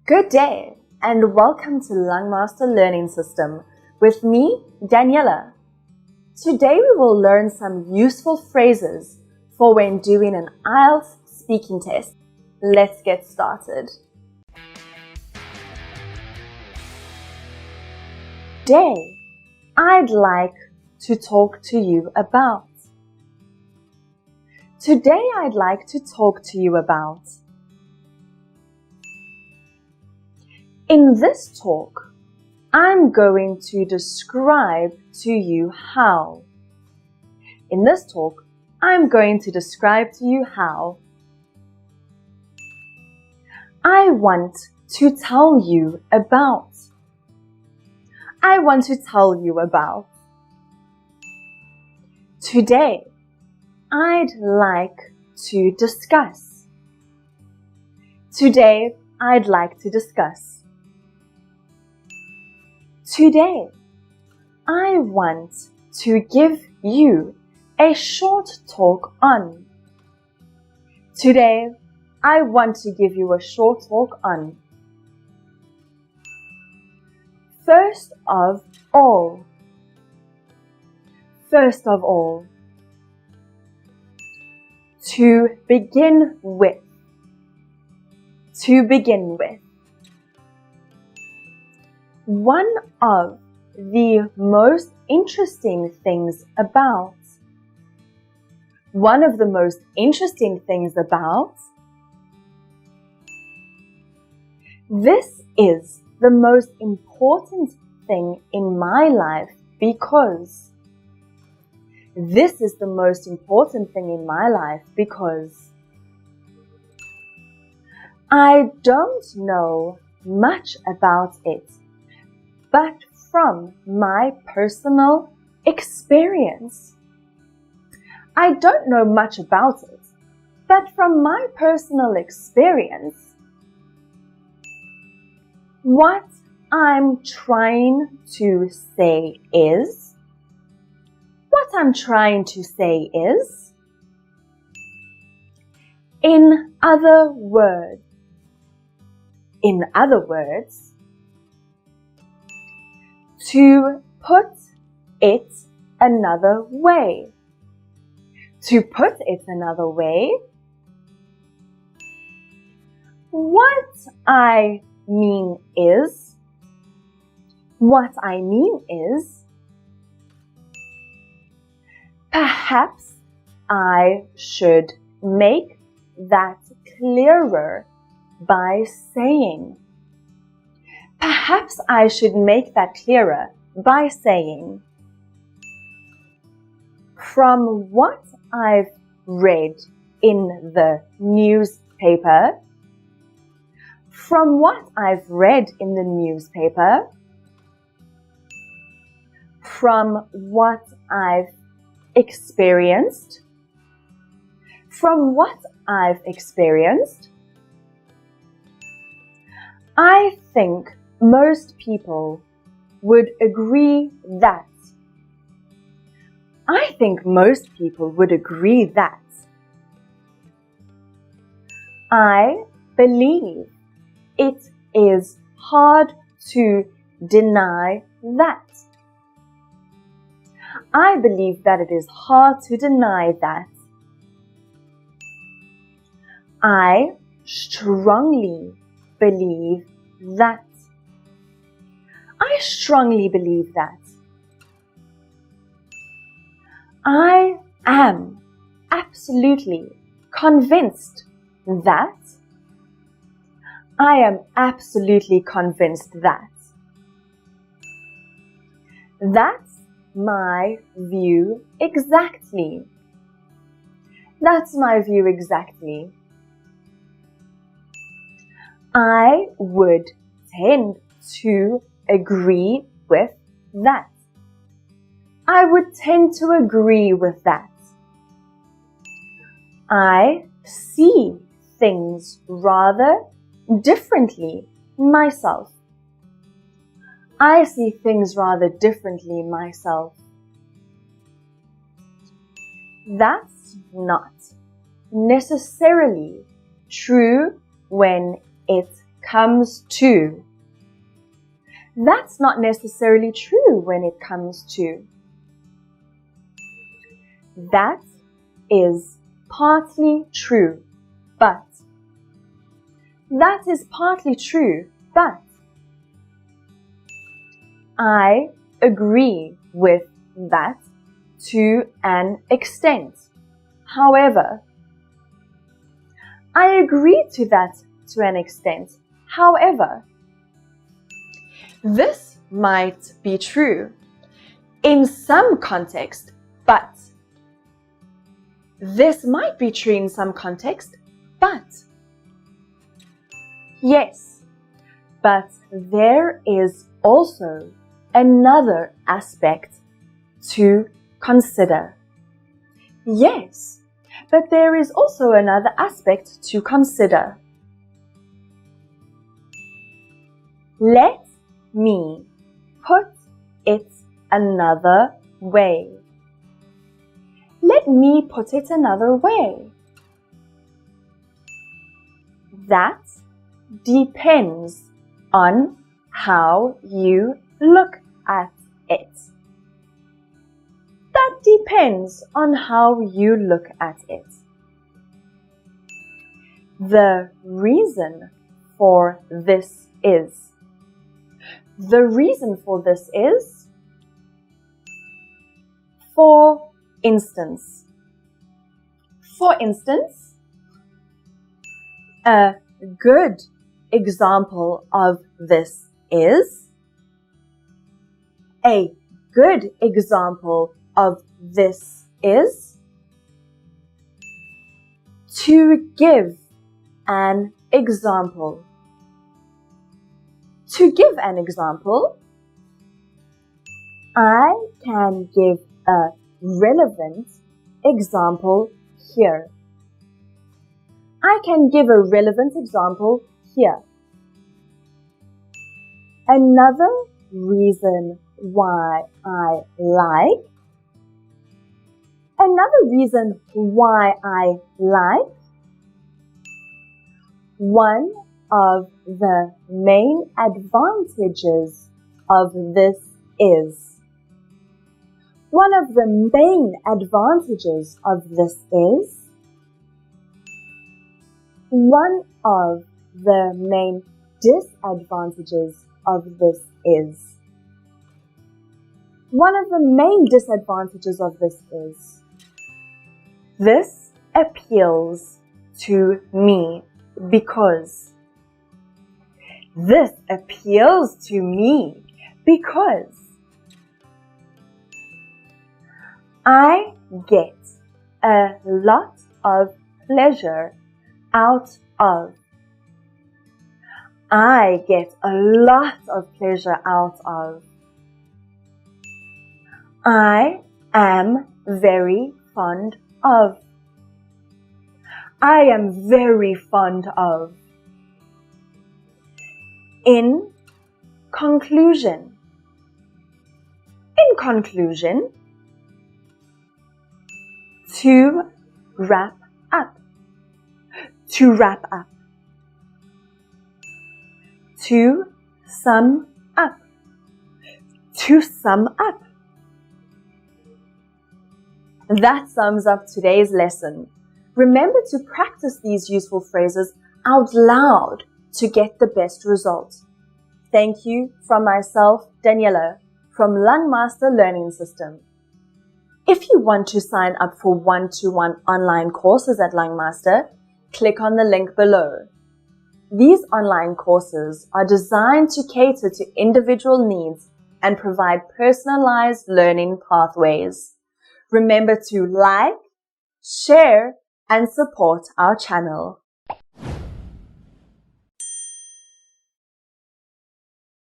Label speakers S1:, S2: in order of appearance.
S1: Good day and welcome to Langmaster Learning System with me, Daniela. Today we will learn some useful phrases for when doing an IELTS speaking test. Let's get started. Today, I'd like to talk to you about. Today I'd like to talk to you about. In this talk, I'm going to describe to you how. In this talk, I'm going to describe to you how. I want to tell you about. I want to tell you about. Today, I'd like to discuss. Today, I'd like to discuss. Today, I want to give you a short talk on. Today, I want to give you a short talk on. First of all. First of all. To begin with. To begin with. One of the most interesting things about. One of the most interesting things about. This is the most important thing in my life because. This is the most important thing in my life because. I don't know much about it, but from my personal experience. I don't know much about it, but from my personal experience. What I'm trying to say is. What I'm trying to say is. In other words. In other words. To put it another way. To put it another way. What I mean is. What I mean is. Perhaps I should make that clearer by saying. Perhaps I should make that clearer by saying. From what I've read in the newspaper. From what I've read in the newspaper. From what I've experienced. From what I've experienced. I think most people would agree that. I think most people would agree that. I believe it is hard to deny that. I believe that it is hard to deny that. I strongly believe that. I strongly believe that. I am absolutely convinced that. I am absolutely convinced that. That's my view exactly. That's my view exactly. I would tend to agree with that. I would tend to agree with that. I see things rather differently myself. I see things rather differently myself. That's not necessarily true when it comes to. That's not necessarily true when it comes to. That is partly true, but. That is partly true, but. I agree with that to an extent. However, I agree to that to an extent. However, this might be true in some context, but. This might be true in some context, but. Yes, but there is also another aspect to consider. Yes, but there is also another aspect to consider. Let me put it another way. Let me put it another way. That depends on how you look at it. That depends on how you look at it. The reason for this is. The reason for this is, for instance, a good example of this is, a good example of this is, to give an example. To give an example, I can give a relevant example here. I can give a relevant example here. Another reason why I like, one of the main advantages of this is. One of the main advantages of this is. One of the main disadvantages of this is. One of the main disadvantages of this is. This appeals to me because. This appeals to me because. I get a lot of pleasure out of. I get a lot of pleasure out of. I am very fond of. I am very fond of. In conclusion. In conclusion. To wrap up. To wrap up. To sum up. To sum up. That sums up today's lesson. Remember to practice these useful phrases out loud to get the best result. Thank you from myself, Daniela, from Langmaster Learning System. If you want to sign up for one-to-one online courses at Langmaster, click on the link below. These online courses are designed to cater to individual needs and provide personalized learning pathways. Remember to like, share, and support our channel.